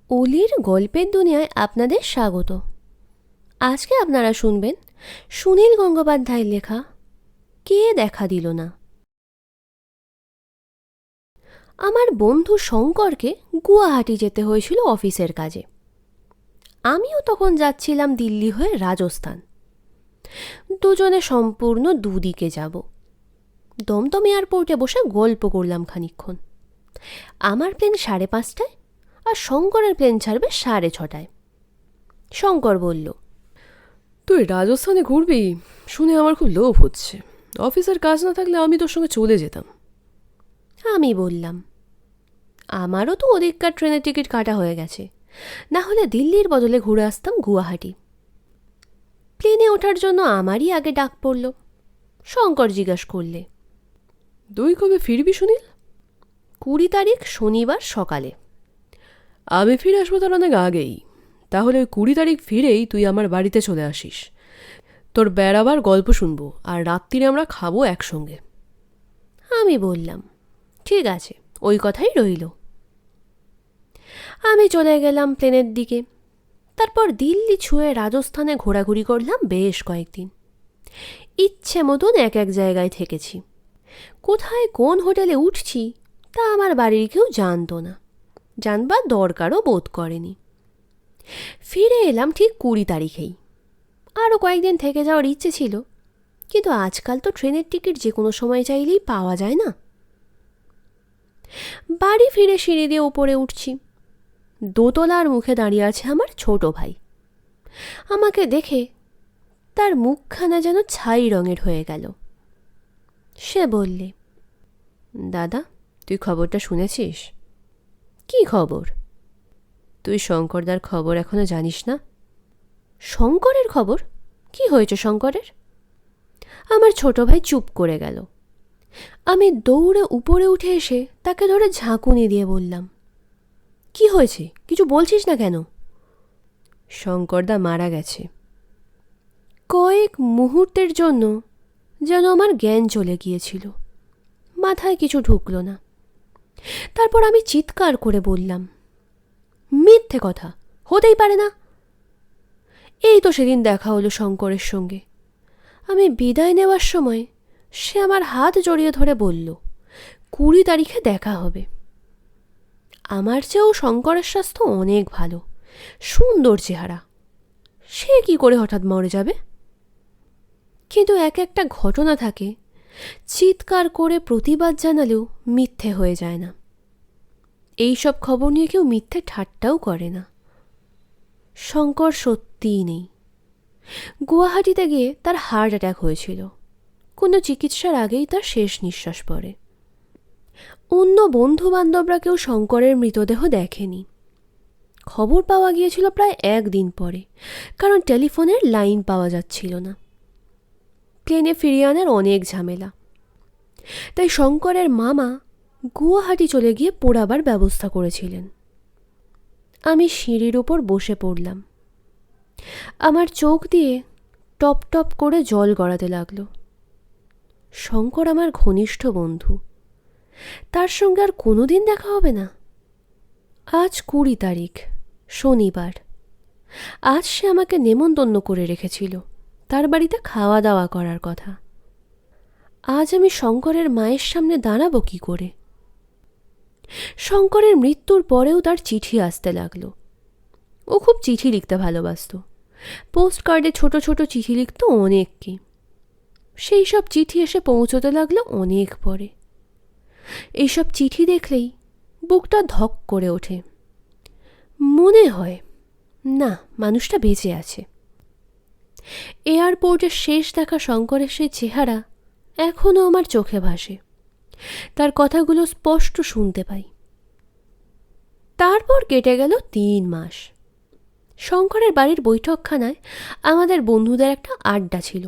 অলির গল্পের দুনিয়ায় আপনাদের স্বাগত। আজকে আপনারা শুনবেন সুনীল গঙ্গোপাধ্যায়ের লেখা কে দেখা দিল না। আমার বন্ধু শঙ্করকে গুয়াহাটি যেতে হয়েছিল অফিসের কাজে। আমিও তখন যাচ্ছিলাম দিল্লি হয়ে রাজস্থান। দুজনে সম্পূর্ণ দুদিকে যাব। দমদম এয়ারপোর্টে বসে গল্প করলাম খানিকক্ষণ। আমার প্লেন 5:30টায় আর শঙ্করের প্লেন ছাড়বে 6:30টায়। শঙ্কর বলল, তুই রাজস্থানে ঘুরবি শুনে আমার খুব লোভ হচ্ছে। অফিসের কাজ না থাকলে আমি তোর সঙ্গে চলে যেতাম। আমি বললাম, আমারও তো ওদিককার ট্রেনের টিকিট কাটা হয়ে গেছে, না হলে দিল্লির বদলে ঘুরে আসতাম গুয়াহাটি। প্লেনে ওঠার জন্য আমারই আগে ডাক পড়ল। শঙ্কর জিজ্ঞাসা করলে, তুই কবে ফিরবি সুনীল? 20 তারিখ শনিবার সকালে। আমি ফিরে আসবো তার অনেক আগেই। তাহলে 20 তারিখ ফিরেই তুই আমার বাড়িতে চলে আসিস। তোর বেড়াবার গল্প শুনবো আর রাত্রিরে আমরা খাবো একসঙ্গে। আমি বললাম, ঠিক আছে, ওই কথাই রইল। আমি চলে গেলাম প্লেনের দিকে। তারপর দিল্লি ছুঁয়ে রাজস্থানে ঘোরাঘুরি করলাম বেশ কয়েকদিন। ইচ্ছে মতন এক এক জায়গায় থেকেছি। কোথায় কোন হোটেলে উঠছি তা আমার বাড়ির কেউ জানতো না, জানবার দরকারও বোধ করেনি। ফিরে এলাম ঠিক 20 তারিখেই। আরও কয়েকদিন থেকে যাওয়ার ইচ্ছে ছিল, কিন্তু আজকাল তো ট্রেনের টিকিট যে কোনো সময় চাইলেই পাওয়া যায় না। বাড়ি ফিরে সিঁড়ি দিয়ে উপরে উঠছি। দোতলার মুখে দাঁড়িয়ে আছে আমার ছোট ভাই। আমাকে দেখে তার মুখখানা যেন ছাই রঙের হয়ে গেল। সে বললে, দাদা, তুই খবরটা শুনেছিস? কি খবর? তুই শঙ্করদার খবর এখনো জানিস না? শঙ্করের খবর? কি হয়েছে শঙ্করের? আমার ছোট ভাই চুপ করে গেল। আমি দৌড়ে উপরে উঠে এসে তাকে ধরে ঝাঁকুনি দিয়ে বললাম, কি হয়েছে, কিছু বলছিস না কেন? শঙ্করদা মারা গেছে। কয়েক মুহূর্তের জন্য যেন আমার জ্ঞান চলে গিয়েছিল, মাথায় কিছু ঢুকলো না। তারপর আমি চিৎকার করে বললাম, মিথ্যে কথা, হতেই পারে না। এই তো সেদিন দেখা হলো শঙ্করের সঙ্গে। আমি বিদায় নেওয়ার সময় সে আমার হাত জড়িয়ে ধরে বলল, 20 তারিখে দেখা হবে। আমার চেয়েও শঙ্করের স্বাস্থ্য অনেক ভালো, সুন্দর চেহারা। সে কি করে হঠাৎ মরে যাবে? কিন্তু এক একটা ঘটনা থাকে, চিৎকার করে প্রতিবাদ জানালেও মিথ্যে হয়ে যায় না। এই সব খবর নিয়ে কেউ মিথ্যে ঠাট্টাও করে না। শঙ্কর সত্যিই নেই। গুয়াহাটিতে গিয়ে তার হার্ট অ্যাটাক হয়েছিল। কোনো চিকিৎসার আগেই তার শেষ নিঃশ্বাস পড়ে। অন্য বন্ধু বান্ধবরা কেউ শঙ্করের মৃতদেহ দেখেনি। খবর পাওয়া গিয়েছিল প্রায় 1 দিন পরে, কারণ টেলিফোনের লাইন পাওয়া যাচ্ছিল না। প্লেনে ফিরিয়ে আনার অনেক ঝামেলা। তাই শঙ্করের মামা গুয়াহাটি চলে গিয়ে পোড়াবার ব্যবস্থা করেছিলেন। আমি সিঁড়ির ওপর বসে পড়লাম। আমার চোখ দিয়ে টপ টপ করে জল গড়াতে লাগলো। শঙ্কর আমার ঘনিষ্ঠ বন্ধু, তার সঙ্গে আর কোনোদিন দেখা হবে না। আজ 20 তারিখ শনিবার। আজ সে আমাকে নেমন্তন্ন করে রেখেছিল তার বাড়িতে খাওয়া দাওয়া করার কথা। আজ আমি শঙ্করের মায়ের সামনে দাঁড়াবো কি করে? শঙ্করের মৃত্যুর পরেও তার চিঠি আসতে লাগলো। ও খুব চিঠি লিখতে ভালোবাসত। পোস্ট কার্ডে ছোট ছোট চিঠি লিখত অনেককে। সেই সব চিঠি এসে পৌঁছতে লাগলো অনেক পরে। এইসব চিঠি দেখলেই বুকটা ধক করে ওঠে। মনে হয় না, মানুষটা বেঁচে আছে। এয়ারপোর্টের শেষ দেখা শঙ্করের সেই চেহারা এখনও আমার চোখে ভাসে। তার কথাগুলো স্পষ্ট শুনতে পাই। তারপর কেটে গেল 3 মাস। শঙ্করের বাড়ির বৈঠকখানায় আমাদের বন্ধুদের একটা আড্ডা ছিল।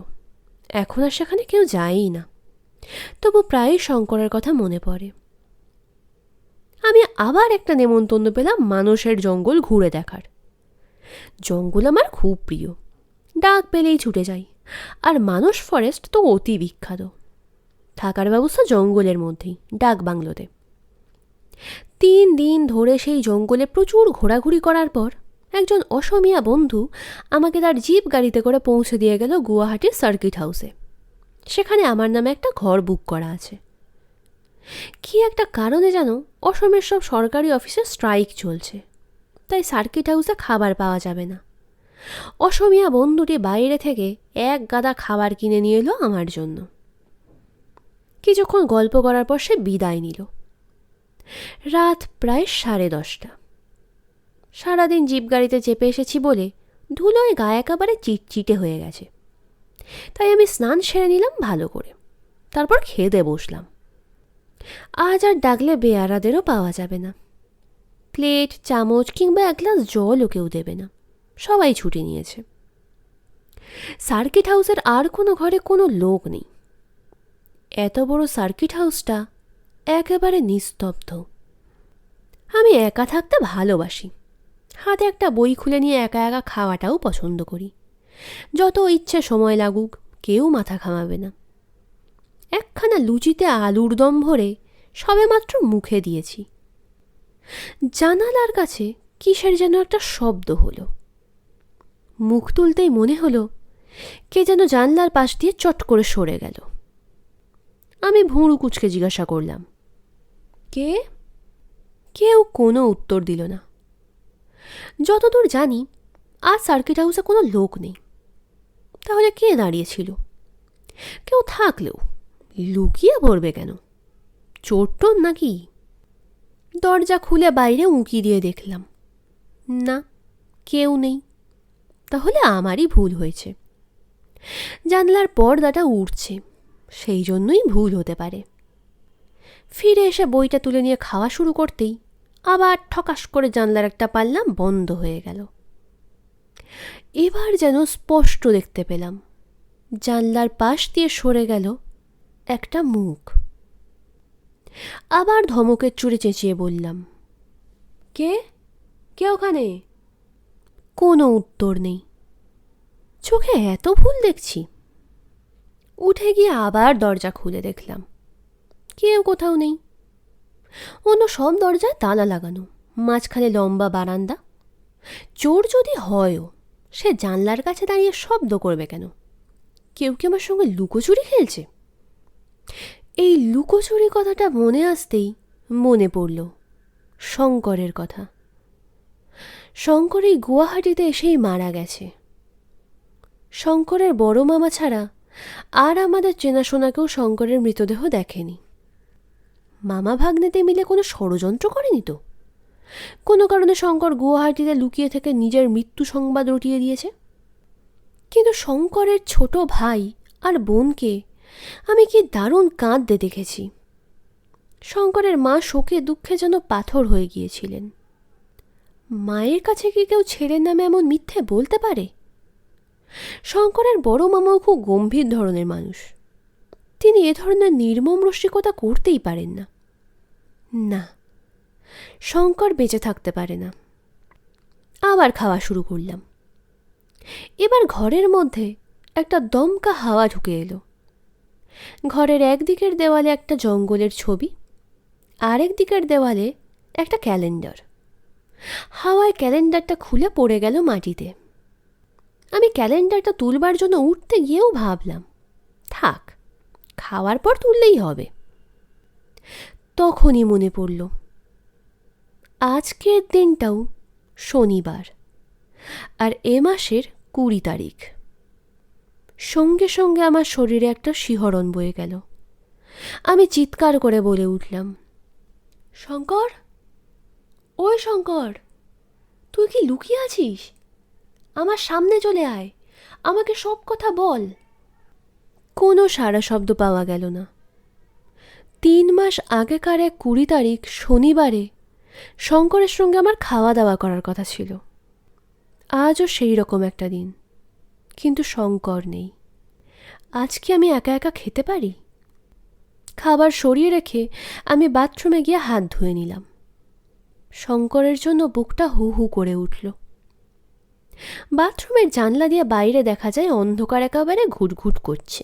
এখন আর সেখানে কেউ যায়ই না, তবু প্রায়ই শঙ্করের কথা মনে পড়ে। আমি আবার একটা নেমন্তন্ন পেলাম মানসের জঙ্গল ঘুরে দেখার। জঙ্গল আমার খুব প্রিয়, ডাক পেলেই ছুটে যাই। আর মানস ফরেস্ট তো অতি বিখ্যাত। থাকার ব্যবস্থা জঙ্গলের মধ্যেই, ডাক বাংলোতে। 3 দিন ধরে সেই জঙ্গলে প্রচুর ঘোরাঘুরি করার পর একজন অসমিয়া বন্ধু আমাকে তার জিপ গাড়িতে করে পৌঁছে দিয়ে গেল গুয়াহাটির সার্কিট হাউসে। সেখানে আমার নামে একটা ঘর বুক করা আছে। কি একটা কারণে যেন অসমের সব সরকারি অফিসে স্ট্রাইক চলছে, তাই সার্কিট হাউসে খাবার পাওয়া যাবে না। অসমিয়া বন্ধুটি বাইরে থেকে এক গাদা খাবার কিনে নিয়ে এলো আমার জন্য। কিছুক্ষণ গল্প করার পর সে বিদায় নিল। রাত প্রায় 10:30। সারাদিন জিপ গাড়িতে চেপে এসেছি বলে ধুলোয় গায়ে একেবারে চিটচিটে হয়ে গেছে। তাই আমি স্নান সেরে নিলাম ভালো করে, তারপর খেতে বসলাম। আজ আর ডাকলে বেয়ারাদেরও পাওয়া যাবে না। প্লেট, চামচ কিংবা এক গ্লাস জলও কেউ দেবে না, সবাই ছুটি নিয়েছে। সার্কিট হাউসের আর কোনো ঘরে কোনো লোক নেই। এত বড় সার্কিট হাউসটা একেবারে নিস্তব্ধ। আমি একা থাকতে ভালোবাসি। হাতে একটা বই খুলে নিয়ে একা একা খাওয়াটাও পছন্দ করি। যত ইচ্ছে সময় লাগুক, কেউ মাথা ঘামাবে না। একখানা লুচিতে আলুর দম ভরে সবেমাত্র মুখে দিয়েছি। জানালার কাছে কিসের যেন একটা শব্দ হলো। মুখ তুলতেই মনে হলো কে যেন জানলার পাশ দিয়ে চট করে সরে গেল। আমি ভুঁড়ু কুচকে জিজ্ঞাসা করলাম, কে? কেউ কোনো উত্তর দিল না। যতদূর জানি আজ সার্কিট হাউসে কোনো লোক নেই। তাহলে কে দাঁড়িয়েছিল? কেউ থাকলেও লুকিয়ে পড়বে কেন? চোর টোর নাকি? দরজা খুলে বাইরে উঁকি দিয়ে দেখলাম, না, কেউ নেই। তাহলে আমারই ভুল হয়েছে। জানলার পর্দাটা উঠছে, সেই জন্যই ভুল হতে পারে। ফিরে এসে বইটা তুলে নিয়ে খাওয়া শুরু করতেই আবার ঠকাস করে জানলার একটা পাল্লা বন্ধ হয়ে গেল। এবার যেন স্পষ্ট দেখতে পেলাম জানলার পাশ দিয়ে সরে গেল একটা মুখ। আবার ধমকের চুরে চেঁচিয়ে বললাম, কে? কে ওখানে? কোনো উত্তর নেই। চোখে এত ভুল দেখছি। উঠে গিয়ে আবার দরজা খুলে দেখলাম, কেউ কোথাও নেই। অন্য সব দরজায় তালা লাগানো, মাঝখানে লম্বা বারান্দা। চোর যদি হয়ও, সে জানলার কাছে দাঁড়িয়ে শব্দ করবে কেন? কেউ কি আমার সঙ্গে লুকোচুরি খেলছে? এই লুকোচুরি কথাটা মনে আসতেই মনে পড়ল শঙ্করের কথা। শঙ্কর এই গুয়াহাটিতে এসেই মারা গেছে। শঙ্করের বড় মামা ছাড়া আর আমাদের চেনাশোনা কেউ শঙ্করের মৃতদেহ দেখেনি। মামা ভাগ্নেতে মিলে কোনো ষড়যন্ত্র করেনি তো? কোনো কারণে শঙ্কর গুয়াহাটিতে লুকিয়ে থেকে নিজের মৃত্যু সংবাদ রটিয়ে দিয়েছে। কিন্তু শঙ্করের ছোট ভাই আর বোনকে আমি কি দারুণ কাঁদতে দেখেছি। শঙ্করের মা শোকে দুঃখে যেন পাথর হয়ে গিয়েছিলেন। মায়ের কাছে কি কেউ ছেলের নামে এমন মিথ্যে বলতে পারে? শঙ্করের বড় মামাও খুব গম্ভীর ধরনের মানুষ। তিনি এ ধরনের নির্মম রসিকতা করতেই পারেন না। না, শঙ্কর বেঁচে থাকতে পারে না। আবার খাওয়া শুরু করলাম। এবার ঘরের মধ্যে একটা দমকা হাওয়া ঢুকে এলো। ঘরের একদিকের দেওয়ালে একটা জঙ্গলের ছবি, আরেক দিকের দেওয়ালে একটা ক্যালেন্ডার। হাওয়ায় ক্যালেন্ডারটা খুলে পড়ে গেল মাটিতে। আমি ক্যালেন্ডারটা তুলবার জন্য উঠতে গিয়েও ভাবলাম, থাক, খাওয়ার পর তুললেই হবে। তখনই মনে পড়ল আজকের দিনটাও শনিবার, আর এ মাসের 20 তারিখ। সঙ্গে সঙ্গে আমার শরীরে একটা শিহরণ বয়ে গেল। আমি চিৎকার করে বলে উঠলাম, শঙ্কর, ওই শঙ্কর, তুই কি লুকিয়ে আছিস? আমার সামনে চলে আয়, আমাকে সব কথা বল। কোনো সাড়া শব্দ পাওয়া গেল না। 3 মাস আগেকার এক 20 তারিখ শনিবারে শঙ্করের সঙ্গে আমার খাওয়া দাওয়া করার কথা ছিল। আজও সেই রকম একটা দিন, কিন্তু শঙ্কর নেই। আজ কি আমি একা একা খেতে পারি? খাবার সরিয়ে রেখে আমি বাথরুমে গিয়ে হাত ধুয়ে নিলাম। শঙ্করের জন্য বুকটা হু হু করে উঠল। বাথরুমের জানলা দিয়ে বাইরে দেখা যায় অন্ধকার একেবারে ঘুটঘুট করছে।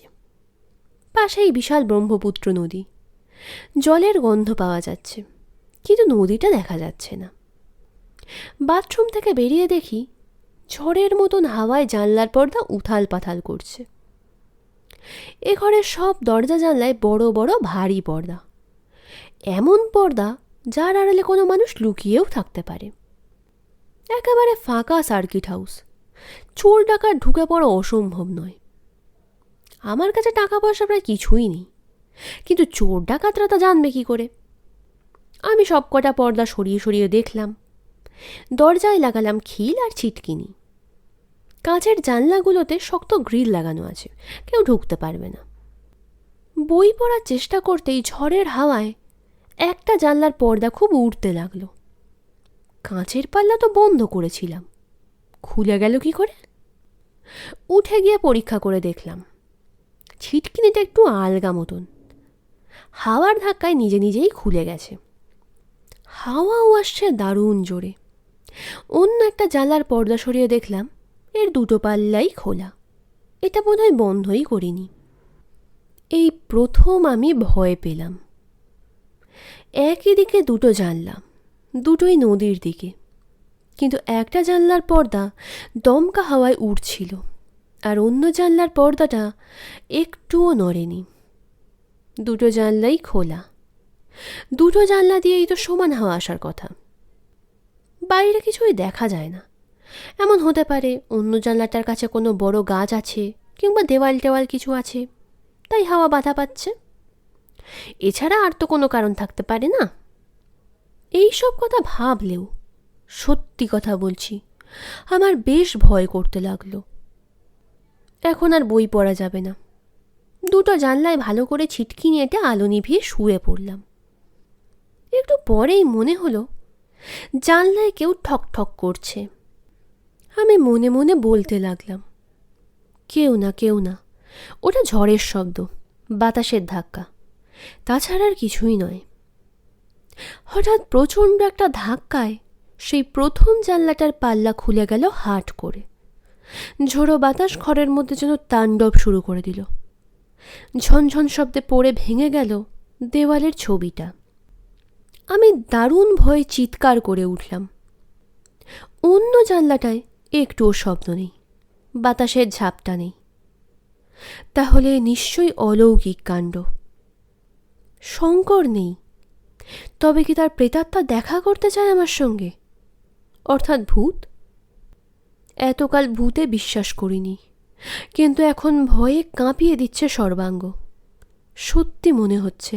পাশেই বিশাল ব্রহ্মপুত্র নদী, জলের গন্ধ পাওয়া যাচ্ছে। কিন্তু নদীটা দেখা যাচ্ছে না। বাথরুম থেকে বেরিয়ে দেখি ঝড়ের মতন হাওয়ায় জানলার পর্দা উথাল পাথাল করছে। এ ঘরের সব দরজা জানলায় বড় বড় ভারী পর্দা, এমন পর্দা যার আড়ালে কোনো মানুষ লুকিয়েও থাকতে পারে। একেবারে ফাঁকা সার্কিট হাউস, চোর ডাকাত ঢুকে পড়া অসম্ভব নয়। আমার কাছে টাকা পয়সা প্রায় কিছুই নেই, কিন্তু চোর ডাকাতরা তা জানবে কি করে? আমি সব কটা পর্দা সরিয়ে সরিয়ে দেখলাম। দরজায় লাগালাম খিল আর ছিটকিনি। কাঁচের জানলাগুলোতে শক্ত গ্রিল লাগানো আছে, কেউ ঢুকতে পারবে না। বই পড়ার চেষ্টা করতেই ঝড়ের হাওয়ায় একটা জানলার পর্দা খুব উড়তে লাগলো। কাঁচের পাল্লা তো বন্ধ করেছিলাম, খুলে গেল কি করে? উঠে গিয়ে পরীক্ষা করে দেখলাম, ছিটকিনিটা একটু আলগা মতন, হাওয়ার ধাক্কায় নিজে নিজেই খুলে গেছে। হাওয়াও আসছে দারুণ জোরে। অন্য একটা জানলার পর্দা সরিয়ে দেখলাম এর দুটো পাল্লাই খোলা, এটা বোধহয় বন্ধই করিনি। এই প্রথম আমি ভয় পেলাম। একই দিকে দুটো জানলা, দুটোই নদীর দিকে, কিন্তু একটা জানলার পর্দা দমকা হাওয়ায় উড়ছিল আর অন্য জানলার পর্দাটা একটুও নড়েনি। দুটো জানলাই খোলা, দুটো জানলা দিয়েই তো সমান হাওয়া আসার কথা। বাইরে কিছুই দেখা যায় না। এমন হতে পারে অন্য জানলাটার কাছে কোনো বড় গাছ আছে কিংবা দেওয়াল টেওয়াল কিছু আছে, তাই হাওয়া বাধা পাচ্ছে। এছাড়া আর তো কোনো কারণ থাকতে পারে না। এই সব কথা ভাবলেও, সত্যি কথা বলছি, আমার বেশ ভয় করতে লাগলো। এখন আর বই পড়া যাবে না। দুটো জানলায় ভালো করে ছিটকিনি এঁটে আলো নিভিয়ে শুয়ে পড়লাম। একটু পরেই মনে হলো জানলায় কেউ ঠক ঠক করছে। আমি মনে মনে বলতে লাগলাম, কেউ না, কেউ না, ওটা ঝড়ের শব্দ, বাতাসের ধাক্কা, তাছাড়া আর কিছুই নয়। হঠাৎ প্রচণ্ড একটা ধাক্কায় সেই প্রথম জানলাটার পাল্লা খুলে গেল হাট করে। ঝোড়ো বাতাস ঘরের মধ্যে যেন তাণ্ডব শুরু করে দিল। ঝনঝন শব্দে পড়ে ভেঙে গেল দেওয়ালের ছবিটা। আমি দারুণ ভয়ে চিৎকার করে উঠলাম। অন্য জানলাটায় একটুও শব্দ নেই, বাতাসের ঝাপটা নেই। তাহলে নিশ্চয়ই অলৌকিক কাণ্ড। শঙ্কর নেই, তবে কি তার প্রেতাত্মা দেখা করতে চায় আমার সঙ্গে, অর্থাৎ ভূত? এতকাল ভূতে বিশ্বাস করিনি, কিন্তু এখন ভয়ে কাঁপিয়ে দিচ্ছে সর্বাঙ্গ। সত্যি মনে হচ্ছে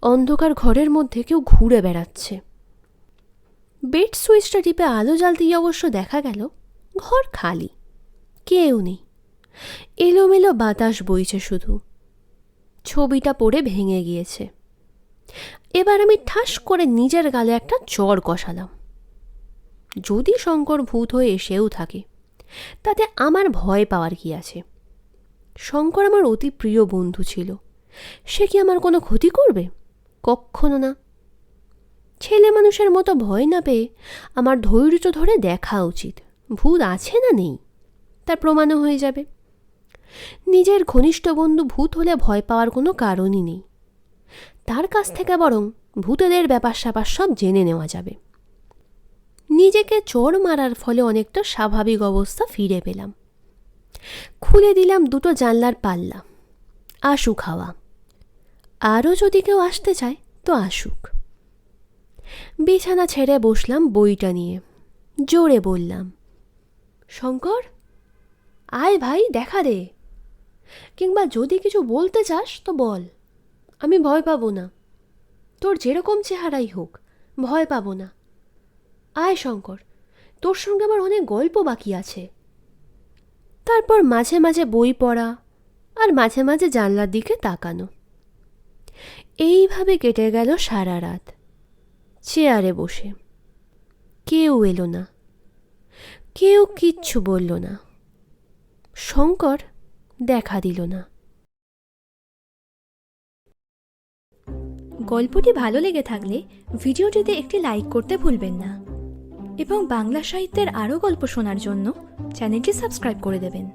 অন্ধকার ঘরের মধ্যে কেউ ঘুরে বেড়াচ্ছে। বেড সুইচটা টিপে আলো জ্বালতেই অবশ্য দেখা গেল ঘর খালি, কেউ নেই। এলোমেলো বাতাস বইছে শুধু। ছবিটা পড়ে ভেঙে গিয়েছে। এবার আমি ঠাস করে নিজের গালে একটা চড় কষালাম। যদি শঙ্কর ভূত হয়ে এসেও থাকে, তাতে আমার ভয় পাওয়ার কি আছে? শঙ্কর আমার অতি প্রিয় বন্ধু ছিল, সে কি আমার কোনো ক্ষতি করবে? কখনো না। ছেলে মানুষের মতো ভয় না পেয়ে আমার ধৈর্য ধরে দেখা উচিত ভূত আছে না নেই, তার প্রমাণও হয়ে যাবে। নিজের ঘনিষ্ঠ বন্ধু ভূত হলে ভয় পাওয়ার কোনো কারণই নেই। তার কাছ থেকে বরং ভূতেদের ব্যাপার স্যাপার সব জেনে নেওয়া যাবে। নিজেকে চড় মারার ফলে অনেকটা স্বাভাবিক অবস্থা ফিরে পেলাম। খুলে দিলাম দুটো জানলার পাল্লা। আসুক হাওয়া। আরও যদি কেউ আসতে চায় তো আসুক। বিছানা ছেড়ে বসলাম বইটা নিয়ে। জোরে বললাম, শঙ্কর, আয় ভাই, দেখা দে। কিংবা যদি কিছু বলতে চাস তো বল, আমি ভয় পাবো না। তোর যেরকম চেহারাই হোক, ভয় পাবো না। আয় শঙ্কর, তোর সঙ্গে আমার অনেক গল্প বাকি আছে। তারপর মাঝে মাঝে বই পড়া আর মাঝে মাঝে জানলার দিকে তাকানো। এইভাবে কেটে গেল সারা রাত চেয়ারে বসে। কেউ এলো না, কেউ কিচ্ছু বলল না। শঙ্কর দেখা দিল না। গল্পটি ভালো লেগে থাকলে ভিডিওটিতে একটি লাইক করতে ভুলবেন না এবং বাংলা সাহিত্যের আরও গল্প শোনার জন্য চ্যানেলটি সাবস্ক্রাইব করে দেবেন।